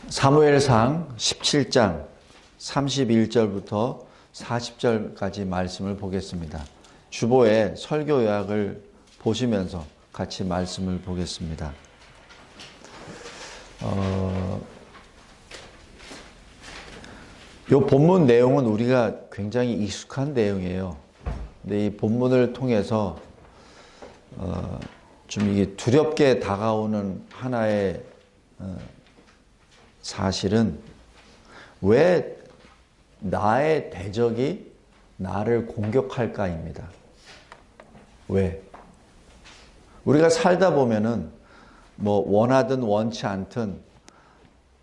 사무엘상 17장 31절부터 40절까지 말씀을 보겠습니다. 주보의 설교 요약을 보시면서 같이 말씀을 보겠습니다. 이 본문 내용은 우리가 굉장히 익숙한 내용이에요. 근데 이 본문을 통해서 좀 이게 두렵게 다가오는 하나의 사실은 왜 나의 대적이 나를 공격할까입니다. 왜? 우리가 살다 보면은 뭐 원하든 원치 않든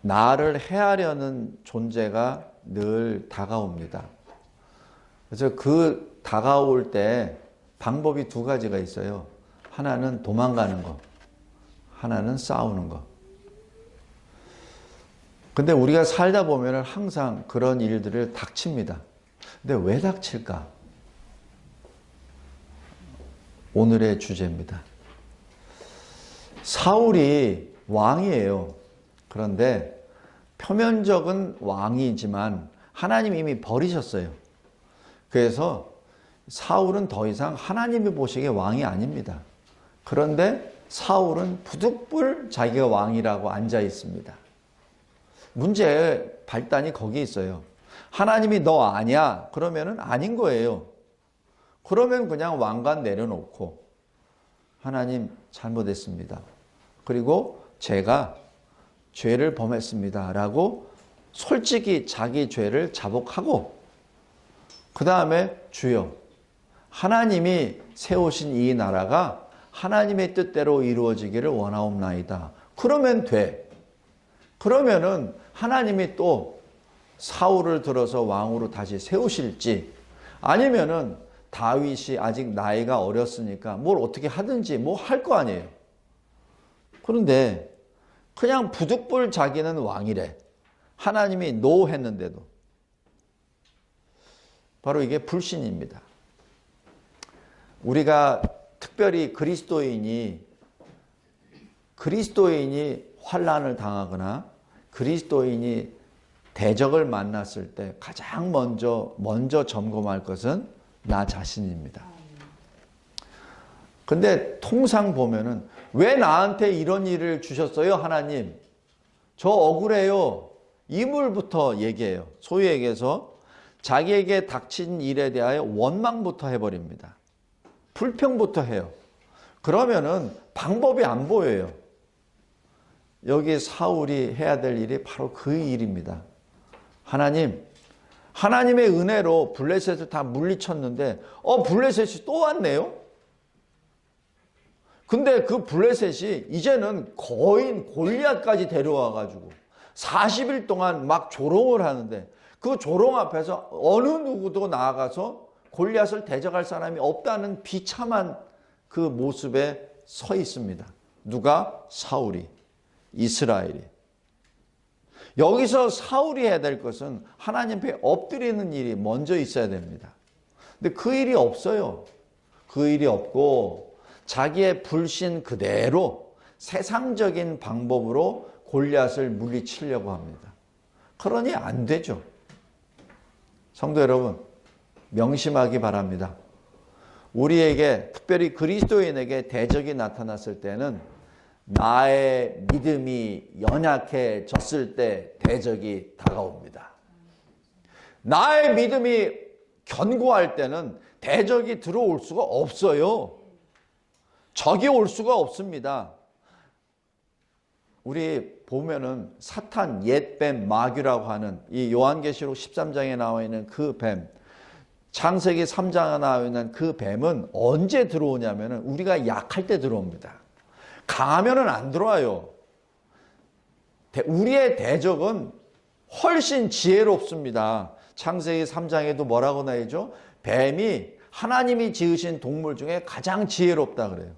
나를 해하려는 존재가 늘 다가옵니다. 그래서 그 다가올 때 방법이 두 가지가 있어요. 하나는 도망가는 거, 하나는 싸우는 거. 근데 우리가 살다 보면 항상 그런 일들을 닥칩니다. 근데 왜 닥칠까? 오늘의 주제입니다. 사울이 왕이에요. 그런데 표면적은 왕이지만 하나님이 이미 버리셨어요. 그래서 사울은 더 이상 하나님이 보시기에 왕이 아닙니다. 그런데 사울은 부득불 자기가 왕이라고 앉아 있습니다. 문제의 발단이 거기 있어요. 하나님이 너 아니야? 그러면은 아닌 거예요. 그러면 그냥 왕관 내려놓고 하나님 잘못했습니다. 그리고 제가 죄를 범했습니다. 라고 솔직히 자기 죄를 자복하고 그 다음에 주여 하나님이 세우신 이 나라가 하나님의 뜻대로 이루어지기를 원하옵나이다. 그러면 돼. 그러면은 하나님이 또 사울을 들어서 왕으로 다시 세우실지 아니면은 다윗이 아직 나이가 어렸으니까 뭘 어떻게 하든지 뭐 할 거 아니에요. 그런데 그냥 부득불 자기는 왕이래. 하나님이 노 했는데도. 바로 이게 불신입니다. 우리가 특별히 그리스도인이 환난을 당하거나 그리스도인이 대적을 만났을 때 가장 먼저 점검할 것은 나 자신입니다. 근데 통상 보면은 왜 나한테 이런 일을 주셨어요, 하나님? 저 억울해요. 이물부터 얘기해요. 소위 얘기해서 자기에게 닥친 일에 대하여 원망부터 해버립니다. 불평부터 해요. 그러면은 방법이 안 보여요. 여기 사울이 해야 될 일이 바로 그 일입니다. 하나님의 은혜로 블레셋을 다 물리쳤는데 블레셋이 또 왔네요. 근데 그 블레셋이 이제는 거인 골리앗까지 데려와가지고 40일 동안 막 조롱을 하는데 그 조롱 앞에서 어느 누구도 나아가서 골리앗을 대적할 사람이 없다는 비참한 그 모습에 서 있습니다. 누가? 사울이. 이스라엘이. 여기서 사울이 해야 될 것은 하나님 앞에 엎드리는 일이 먼저 있어야 됩니다. 근데 그 일이 없어요. 그 일이 없고 자기의 불신 그대로 세상적인 방법으로 골리앗을 물리치려고 합니다. 그러니 안 되죠. 성도 여러분, 명심하기 바랍니다. 우리에게, 특별히 그리스도인에게 대적이 나타났을 때는 나의 믿음이 연약해졌을 때 대적이 다가옵니다. 나의 믿음이 견고할 때는 대적이 들어올 수가 없어요. 적이 올 수가 없습니다. 우리 보면은 사탄, 옛뱀, 마귀라고 하는 이 요한계시록 13장에 나와 있는 그 뱀, 창세기 3장에 나와 있는 그 뱀은 언제 들어오냐면은 우리가 약할 때 들어옵니다. 강하면은 안 들어와요. 우리의 대적은 훨씬 지혜롭습니다. 창세기 3장에도 뭐라고 나오죠? 뱀이 하나님이 지으신 동물 중에 가장 지혜롭다 그래요.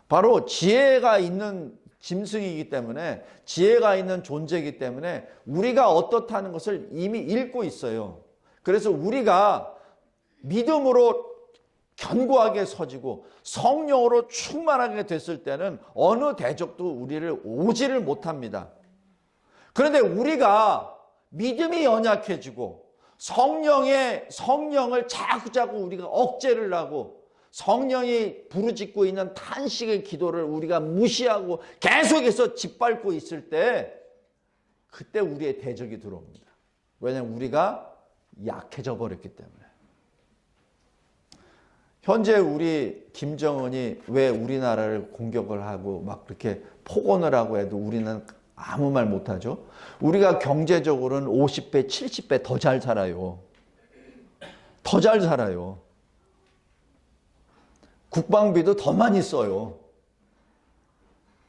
바로 지혜가 있는 짐승이기 때문에, 지혜가 있는 존재이기 때문에 우리가 어떻다는 것을 이미 읽고 있어요. 그래서 우리가 믿음으로 견고하게 서지고 성령으로 충만하게 됐을 때는 어느 대적도 우리를 오지를 못합니다. 그런데 우리가 믿음이 연약해지고 성령을 자꾸자꾸 우리가 억제를 하고 성령이 부르짖고 있는 탄식의 기도를 우리가 무시하고 계속해서 짓밟고 있을 때 그때 우리의 대적이 들어옵니다. 왜냐하면 우리가 약해져 버렸기 때문에. 현재 우리 김정은이 왜 우리나라를 공격을 하고 막 그렇게 폭언을 하고 해도 우리는 아무 말 못하죠. 우리가 경제적으로는 50배, 70배 더 잘 살아요. 더 잘 살아요. 국방비도 더 많이 써요.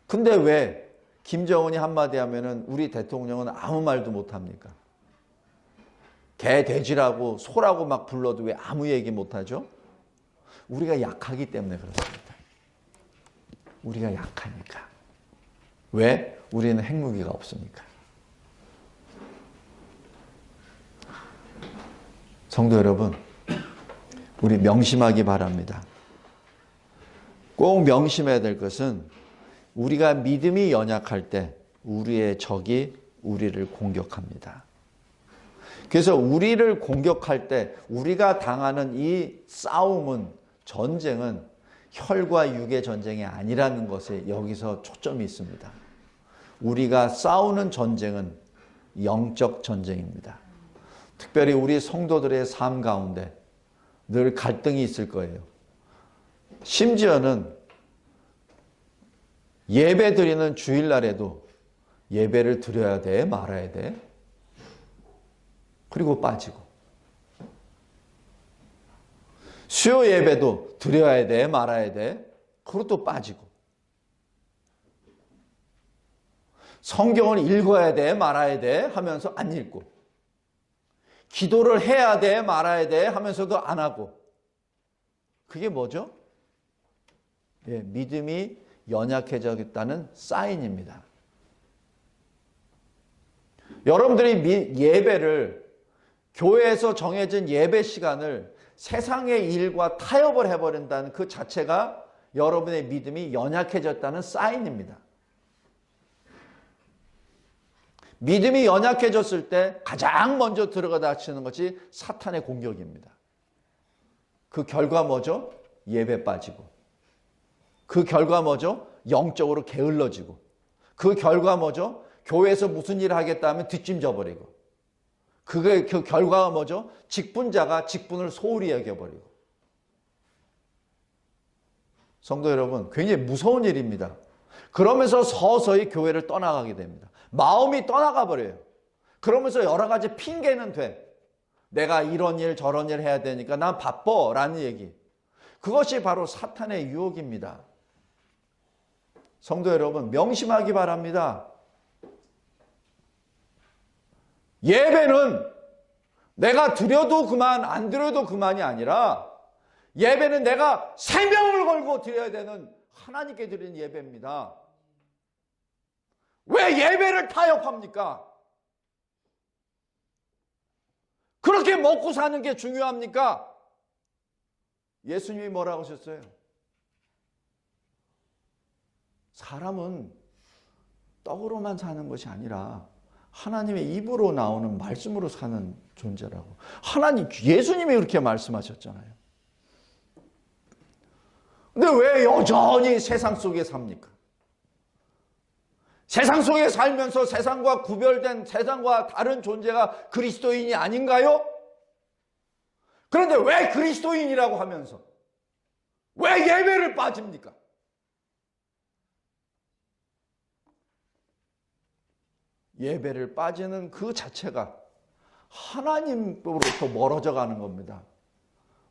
근데 왜 김정은이 한마디 하면은 우리 대통령은 아무 말도 못합니까? 개, 돼지라고 소라고 막 불러도 왜 아무 얘기 못하죠? 우리가 약하기 때문에 그렇습니다. 우리가 약하니까. 왜? 우리는 핵무기가 없으니까. 성도 여러분, 우리 명심하기 바랍니다. 꼭 명심해야 될 것은 우리가 믿음이 연약할 때 우리의 적이 우리를 공격합니다. 그래서 우리를 공격할 때 우리가 당하는 이 싸움은, 전쟁은 혈과 육의 전쟁이 아니라는 것에 여기서 초점이 있습니다. 우리가 싸우는 전쟁은 영적 전쟁입니다. 특별히 우리 성도들의 삶 가운데 늘 갈등이 있을 거예요. 심지어는 예배 드리는 주일날에도 예배를 드려야 돼, 말아야 돼? 그리고 빠지고. 수요 예배도 드려야 돼, 말아야 돼? 그리고 또 빠지고. 성경을 읽어야 돼, 말아야 돼? 하면서 안 읽고. 기도를 해야 돼, 말아야 돼? 하면서도 안 하고. 그게 뭐죠? 예, 믿음이 연약해졌다는 사인입니다. 여러분들이 예배를, 교회에서 정해진 예배 시간을 세상의 일과 타협을 해버린다는 그 자체가 여러분의 믿음이 연약해졌다는 사인입니다. 믿음이 연약해졌을 때 가장 먼저 들어가다 치는 것이 사탄의 공격입니다. 그 결과 뭐죠? 예배 빠지고. 그 결과 뭐죠? 영적으로 게을러지고. 그 결과 뭐죠? 교회에서 무슨 일을 하겠다 하면 뒷짐져 버리고. 그 결과가 뭐죠? 직분자가 직분을 소홀히 여겨버리고. 성도 여러분, 굉장히 무서운 일입니다. 그러면서 서서히 교회를 떠나가게 됩니다. 마음이 떠나가 버려요. 그러면서 여러 가지 핑계는 돼. 내가 이런 일 저런 일 해야 되니까 난 바빠 라는 얘기. 그것이 바로 사탄의 유혹입니다. 성도 여러분, 명심하기 바랍니다. 예배는 내가 드려도 그만, 안 드려도 그만이 아니라 예배는 내가 생명을 걸고 드려야 되는 하나님께 드리는 예배입니다. 왜 예배를 타협합니까? 그렇게 먹고 사는 게 중요합니까? 예수님이 뭐라고 하셨어요? 사람은 떡으로만 사는 것이 아니라 하나님의 입으로 나오는 말씀으로 사는 존재라고. 예수님이 그렇게 말씀하셨잖아요. 근데 왜 여전히 세상 속에 삽니까? 세상 속에 살면서 세상과 구별된, 세상과 다른 존재가 그리스도인이 아닌가요? 그런데 왜 그리스도인이라고 하면서 왜 예배를 빠집니까? 예배를 빠지는 그 자체가 하나님으로부터 멀어져 가는 겁니다.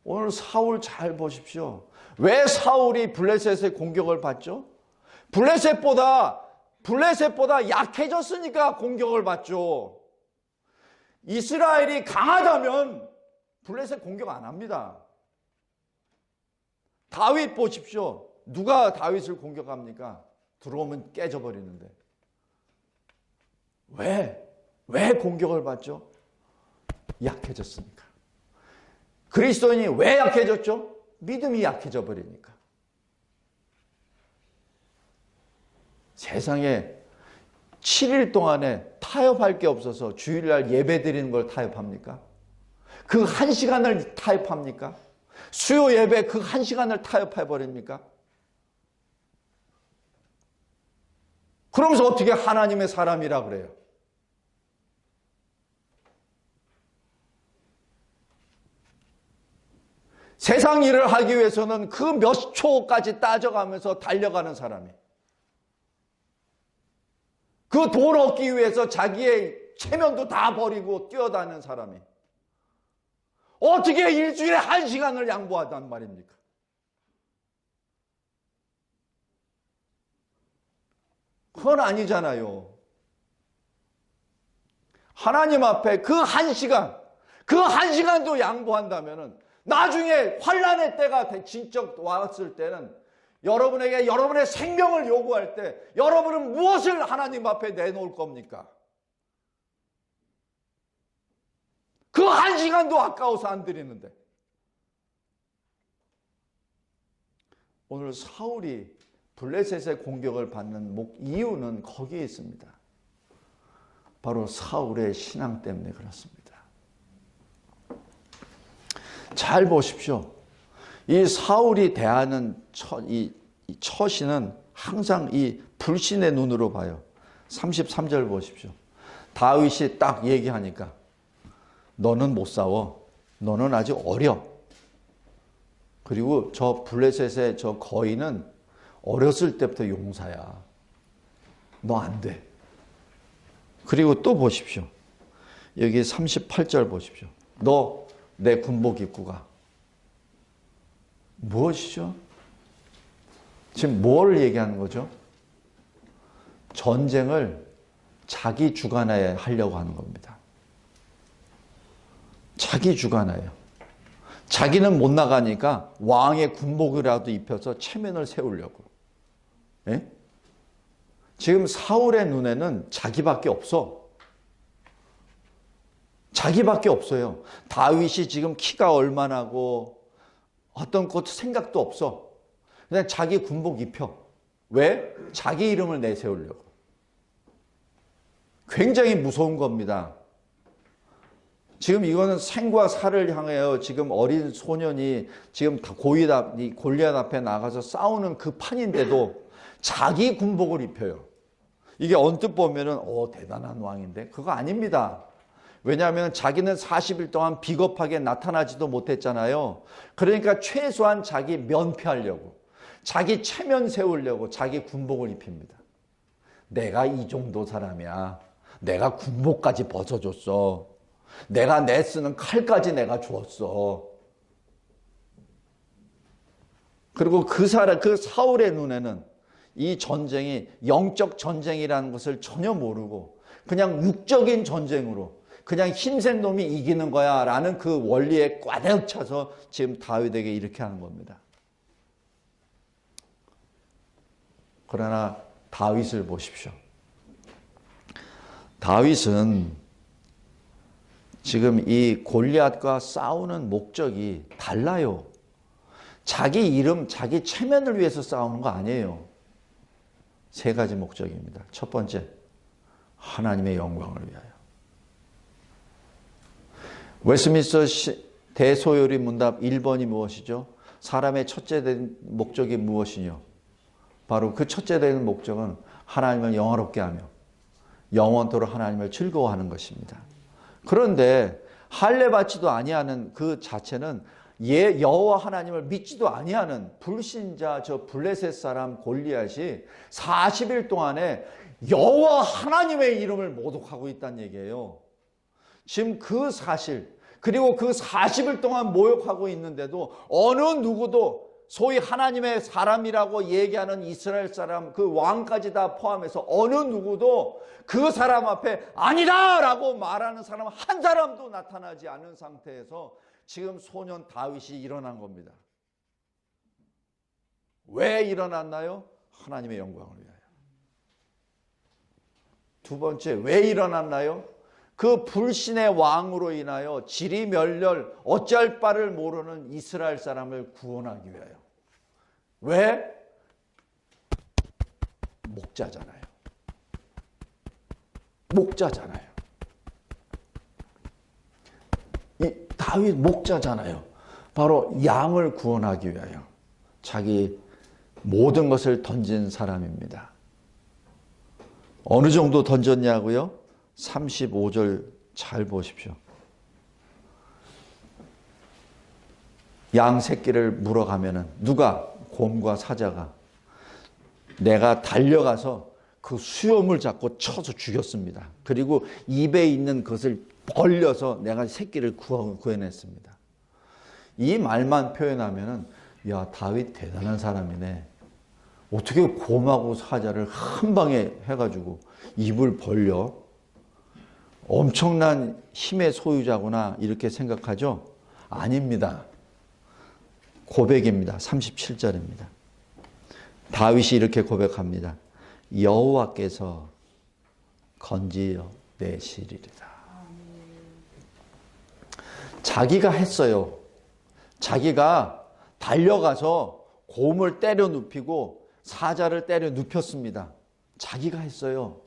오늘 사울 잘 보십시오. 왜 사울이 블레셋의 공격을 받죠? 블레셋보다 약해졌으니까 공격을 받죠. 이스라엘이 강하다면 블레셋 공격 안 합니다. 다윗 보십시오. 누가 다윗을 공격합니까? 들어오면 깨져버리는데. 왜 공격을 받죠? 약해졌으니까. 그리스도인이 왜 약해졌죠? 믿음이 약해져 버리니까. 세상에 7일 동안에 다 타협할 게 없어서 주일날 예배 드리는 걸 타협합니까? 그 한 시간을 타협합니까? 수요 예배 그 한 시간을 타협해버립니까? 그러면서 어떻게 하나님의 사람이라 그래요? 세상 일을 하기 위해서는 그 몇 초까지 따져가면서 달려가는 사람이, 그 돈 얻기 위해서 자기의 체면도 다 버리고 뛰어다니는 사람이 어떻게 일주일에 한 시간을 양보하단 말입니까? 그건 아니잖아요. 하나님 앞에 그 한 시간, 그 한 시간도 양보한다면은 나중에 환난의 때가 진짜 왔을 때는 여러분에게 여러분의 생명을 요구할 때 여러분은 무엇을 하나님 앞에 내놓을 겁니까? 그 한 시간도 아까워서 안 드리는데. 오늘 사울이 블레셋의 공격을 받는 이유는 거기에 있습니다. 바로 사울의 신앙 때문에 그렇습니다. 잘 보십시오. 이 사울이 대하는 이 처신은 항상 이 불신의 눈으로 봐요. 33절 보십시오. 다윗이 딱 얘기하니까 너는 못 싸워. 너는 아직 어려. 그리고 저 블레셋의 저 거인은 어렸을 때부터 용사야. 너 안 돼. 그리고 또 보십시오. 여기 38절 보십시오. 너 내 군복 입고 가. 무엇이죠? 지금 뭘 얘기하는 거죠? 전쟁을 자기 주관하에 하려고 하는 겁니다. 자기 주관하에요. 자기는 못 나가니까 왕의 군복이라도 입혀서 체면을 세우려고. 예? 지금 사울의 눈에는 자기밖에 없어. 자기밖에 없어요. 다윗이 지금 키가 얼마나고 어떤 것도 생각도 없어. 그냥 자기 군복 입혀. 왜? 자기 이름을 내세우려고. 굉장히 무서운 겁니다. 지금 이거는 생과 사를 향하여 지금 어린 소년이 지금 골리앗 앞에 나가서 싸우는 그 판인데도 자기 군복을 입혀요. 이게 언뜻 보면은 대단한 왕인데 그거 아닙니다. 왜냐하면 자기는 40일 동안 비겁하게 나타나지도 못했잖아요. 그러니까 최소한 자기 면피하려고, 자기 체면 세우려고 자기 군복을 입힙니다. 내가 이 정도 사람이야. 내가 군복까지 벗어줬어. 내가 내 쓰는 칼까지 내가 주었어. 그리고 그 사울의 눈에는 이 전쟁이 영적 전쟁이라는 것을 전혀 모르고 그냥 육적인 전쟁으로 그냥 힘센 놈이 이기는 거야 라는 그 원리에 꽈대어 차서 지금 다윗에게 이렇게 하는 겁니다. 그러나 다윗을 보십시오. 다윗은 지금 이 골리앗과 싸우는 목적이 달라요. 자기 이름, 자기 체면을 위해서 싸우는 거 아니에요. 세 가지 목적입니다. 첫 번째, 하나님의 영광을 위하여. 웨스민스터 대소요리 문답 1번이 무엇이죠? 사람의 첫째 된 목적이 무엇이뇨? 바로 그 첫째 되는 목적은 하나님을 영화롭게 하며 영원토록 하나님을 즐거워하는 것입니다. 그런데 할례 받지도 아니하는 그 자체는 여호와 하나님을 믿지도 아니하는 불신자 저 블레셋 사람 골리앗이 40일 동안에 여호와 하나님의 이름을 모독하고 있다는 얘기예요. 지금 그 사실, 그리고 그 40일 동안 모욕하고 있는데도 어느 누구도 소위 하나님의 사람이라고 얘기하는 이스라엘 사람 그 왕까지 다 포함해서 어느 누구도 그 사람 앞에 아니다 라고 말하는 사람 한 사람도 나타나지 않은 상태에서 지금 소년 다윗이 일어난 겁니다. 왜 일어났나요? 하나님의 영광을 위하여. 두 번째, 왜 일어났나요? 그 불신의 왕으로 인하여 지리멸렬 어쩔 바를 모르는 이스라엘 사람을 구원하기 위하여. 왜? 목자잖아요. 목자잖아요. 이 다윗 목자잖아요. 바로 양을 구원하기 위하여 자기 모든 것을 던진 사람입니다. 어느 정도 던졌냐고요? 35절 잘 보십시오. 양 새끼를 물어가면은 누가? 곰과 사자가 내가 달려가서 그 수염을 잡고 쳐서 죽였습니다. 그리고 입에 있는 것을 벌려서 내가 새끼를 구해냈습니다. 이 말만 표현하면은 야, 다윗 대단한 사람이네. 어떻게 곰하고 사자를 한 방에 해가지고 입을 벌려? 엄청난 힘의 소유자구나 이렇게 생각하죠? 아닙니다. 고백입니다. 37절입니다. 다윗이 이렇게 고백합니다. 여호와께서 건지어 내시리리다. 자기가 했어요. 자기가 달려가서 곰을 때려 눕히고 사자를 때려 눕혔습니다. 자기가 했어요.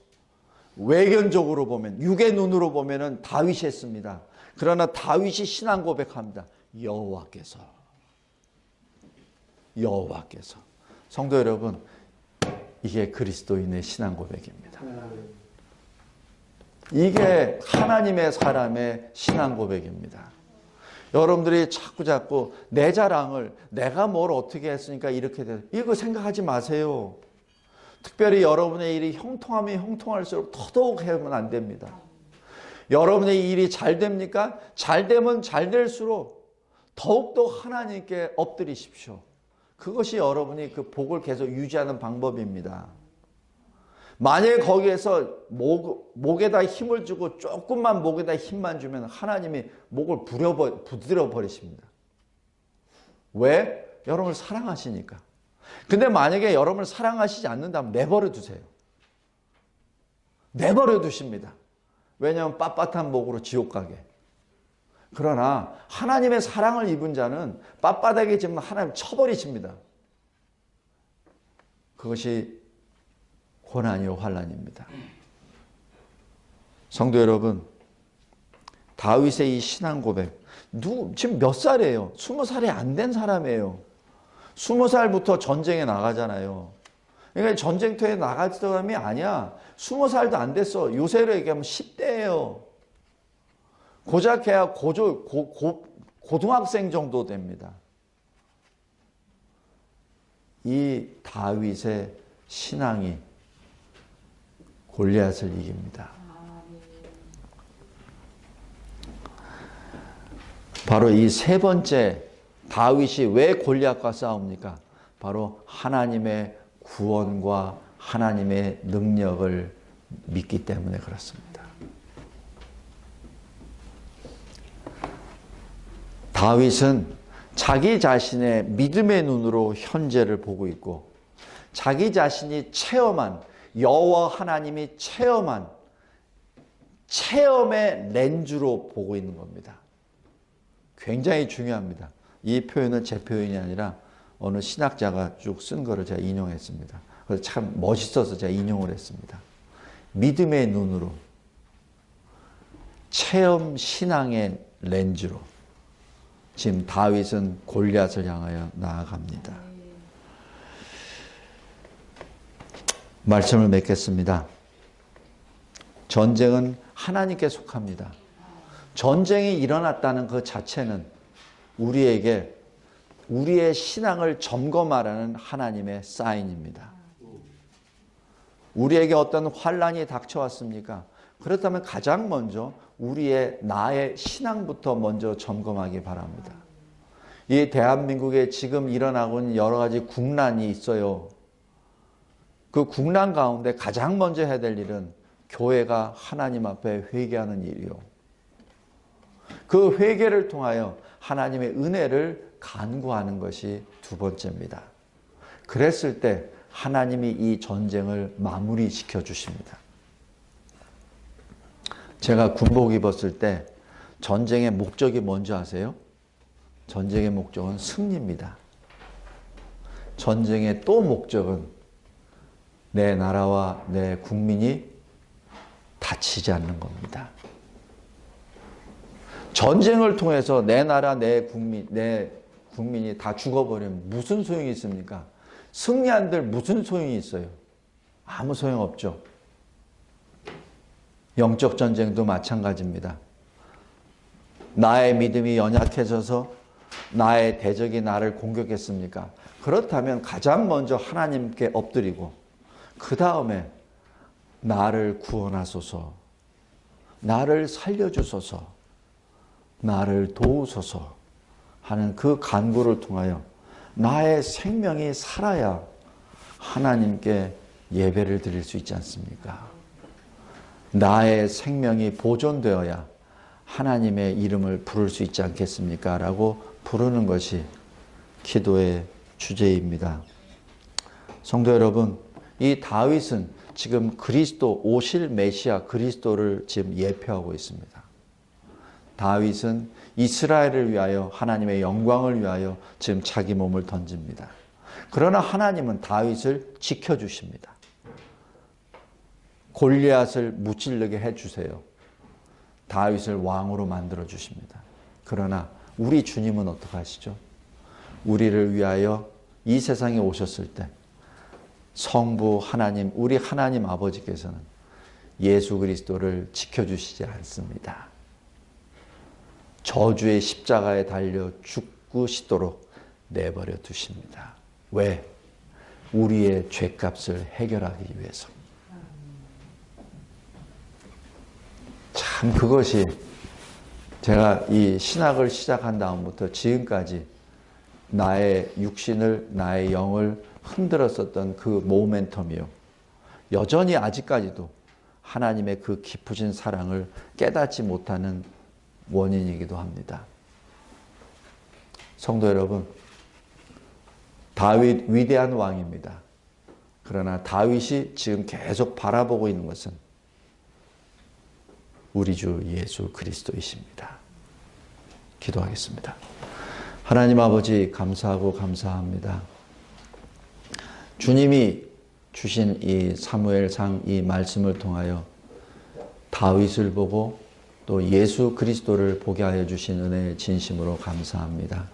외견적으로 보면, 육의 눈으로 보면은 다윗이 했습니다. 그러나 다윗이 신앙 고백합니다. 여호와께서. 성도 여러분, 이게 그리스도인의 신앙 고백입니다. 이게 하나님의 사람의 신앙 고백입니다. 여러분들이 자꾸 내 자랑을 내가 뭘 어떻게 했으니까 이렇게 돼. 이거 생각하지 마세요. 특별히 여러분의 일이 형통하면 형통할수록 더더욱 하면 안 됩니다. 여러분의 일이 잘 됩니까? 잘 되면 잘 될수록 더욱더 하나님께 엎드리십시오. 그것이 여러분이 그 복을 계속 유지하는 방법입니다. 만약에 거기에서 목에다 힘을 주고 조금만 목에다 힘만 주면 하나님이 목을 부드려 버리십니다. 왜? 여러분을 사랑하시니까. 근데 만약에 여러분을 사랑하시지 않는다면 내버려 두세요. 내버려 두십니다. 왜냐하면 빳빳한 목으로 지옥 가게. 그러나 하나님의 사랑을 입은 자는 빳빳하게 지면 하나님 쳐버리십니다. 그것이 고난이요 환난입니다. 성도 여러분, 다윗의 이 신앙 고백, 지금 몇 살이에요? 20살이 안 된 사람이에요. 20살부터 전쟁에 나가잖아요. 그러니까 전쟁터에 나갈 사람이 아니야. 20살도 안 됐어. 요새로 얘기하면 10대예요. 고작 해야 고등학생 정도 됩니다. 이 다윗의 신앙이 골리앗을 이깁니다. 바로 이 세 번째, 다윗이 왜 골리앗과 싸웁니까? 바로 하나님의 구원과 하나님의 능력을 믿기 때문에 그렇습니다. 다윗은 자기 자신의 믿음의 눈으로 현재를 보고 있고 자기 자신이 체험한 여호와 하나님이 체험한 체험의 렌즈로 보고 있는 겁니다. 굉장히 중요합니다. 이 표현은 제 표현이 아니라 어느 신학자가 쭉 쓴 거를 제가 인용했습니다. 그래서 참 멋있어서 제가 인용을 했습니다. 믿음의 눈으로 체험 신앙의 렌즈로 지금 다윗은 골리앗을 향하여 나아갑니다. 말씀을 맺겠습니다. 전쟁은 하나님께 속합니다. 전쟁이 일어났다는 그 자체는 우리에게 우리의 신앙을 점검하라는 하나님의 사인입니다. 우리에게 어떤 환난이 닥쳐왔습니까? 그렇다면 가장 먼저 나의 신앙부터 먼저 점검하기 바랍니다. 이 대한민국에 지금 일어나고 있는 여러 가지 국난이 있어요. 그 국난 가운데 가장 먼저 해야 될 일은 교회가 하나님 앞에 회개하는 일이요. 그 회개를 통하여 하나님의 은혜를 간구하는 것이 두 번째입니다. 그랬을 때 하나님이 이 전쟁을 마무리시켜 주십니다. 제가 군복 입었을 때 전쟁의 목적이 뭔지 아세요? 전쟁의 목적은 승리입니다. 전쟁의 또 목적은 내 나라와 내 국민이 다치지 않는 겁니다. 전쟁을 통해서 내 나라, 내 국민이 다 죽어버리면 무슨 소용이 있습니까? 승리한들 무슨 소용이 있어요? 아무 소용 없죠. 영적 전쟁도 마찬가지입니다. 나의 믿음이 연약해져서 나의 대적이 나를 공격했습니까? 그렇다면 가장 먼저 하나님께 엎드리고 그 다음에 나를 구원하소서, 나를 살려주소서, 나를 도우소서 하는 그 간구를 통하여 나의 생명이 살아야 하나님께 예배를 드릴 수 있지 않습니까? 나의 생명이 보존되어야 하나님의 이름을 부를 수 있지 않겠습니까? 라고 부르는 것이 기도의 주제입니다. 성도 여러분, 이 다윗은 지금 그리스도, 오실 메시아 그리스도를 지금 예표하고 있습니다. 다윗은 이스라엘을 위하여 하나님의 영광을 위하여 지금 자기 몸을 던집니다. 그러나 하나님은 다윗을 지켜주십니다. 골리앗을 무찌르게 해주세요. 다윗을 왕으로 만들어 주십니다. 그러나 우리 주님은 어떻게 하시죠? 우리를 위하여 이 세상에 오셨을 때 성부 하나님, 우리 하나님 아버지께서는 예수 그리스도를 지켜주시지 않습니다. 저주의 십자가에 달려 죽으시도록 내버려 두십니다. 왜? 우리의 죄값을 해결하기 위해서. 참 그것이 제가 이 신학을 시작한 다음부터 지금까지 나의 육신을, 나의 영을 흔들었었던 그 모멘텀이요. 여전히 아직까지도 하나님의 그 깊으신 사랑을 깨닫지 못하는 원인이기도 합니다. 성도 여러분, 다윗 위대한 왕입니다. 그러나 다윗이 지금 계속 바라보고 있는 것은 우리 주 예수 그리스도이십니다. 기도하겠습니다. 하나님 아버지 감사하고 감사합니다. 주님이 주신 이 사무엘상 이 말씀을 통하여 다윗을 보고 또 예수 그리스도를 보게 하여 주신 은혜의 진심으로 감사합니다.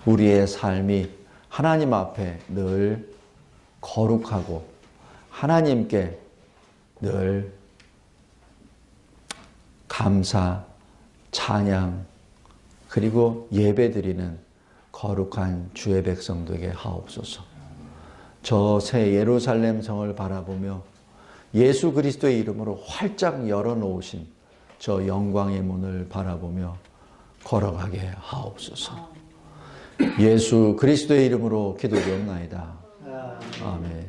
우리의 삶이 하나님 앞에 늘 거룩하고 하나님께 늘 감사, 찬양, 그리고 예배드리는 거룩한 주의 백성 되게 하옵소서. 저 새 예루살렘 성을 바라보며 예수 그리스도의 이름으로 활짝 열어놓으신 저 영광의 문을 바라보며 걸어가게 하옵소서. 예수 그리스도의 이름으로 기도드리옵나이다. 아멘.